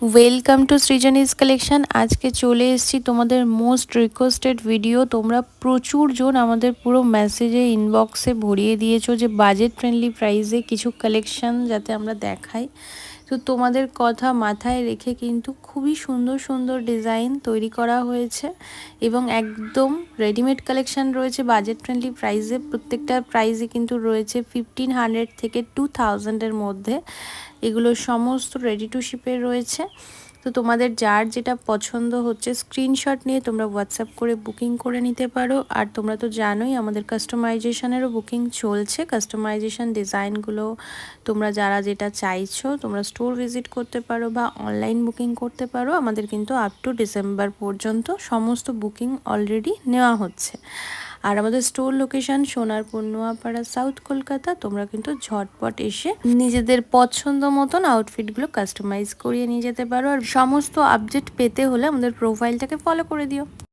Welcome to সৃজনীস collection. আজকে চলে এসেছি তোমাদের মোস্ট রিকোয়েস্টেড ভিডিও। তোমরা প্রচুর জন আমাদের পুরো মেসেজে ইনবক্সে ভরিয়ে দিয়েছো যে বাজেট ফ্রেন্ডলি প্রাইসে কিছু কালেকশন যাতে আমরা দেখাই। তো তোমাদের কথা মাথায় রেখে কিন্তু খুবই সুন্দর সুন্দর ডিজাইন তৈরি করা হয়েছে এবং একদম রেডিমেড কালেকশন রয়েছে বাজেট ফ্রেন্ডলি প্রাইসে। প্রত্যেকটা প্রাইসে কিন্তু রয়েছে 1500 থেকে 2000-এর মধ্যে। এগুলো সমস্ত রেডি টু শিপের রয়েছে। তো তোমাদের যার যেটা পছন্দ হচ্ছে স্ক্রিনশট নিয়ে তোমরা হোয়াটসঅ্যাপ করে বুকিং করে নিতে পারো। আর তোমরা তো জানোই আমাদের কাস্টমাইজেশনেরও বুকিং চলছে। কাস্টমাইজেশন ডিজাইনগুলো তোমরা যারা যেটা চাইছো তোমরা স্টোর ভিজিট করতে পারো বা অনলাইন বুকিং করতে পারো। আমাদের কিন্তু আপ টু ডিসেম্বর পর্যন্ত সমস্ত বুকিং অলরেডি নেওয়া হচ্ছে। আর আমাদের store location Sonarpur Noapara, south Kolkata. তোমরা কিন্তু ঝটপট এসে নিজেদের পছন্দ মতন আউটফিটগুলো কাস্টমাইজ করিয়ে নিয়ে যেতে পারো। আর সমস্ত আপডেট পেতে হলে আমাদের প্রোফাইলটাকে ফলো করে দিও।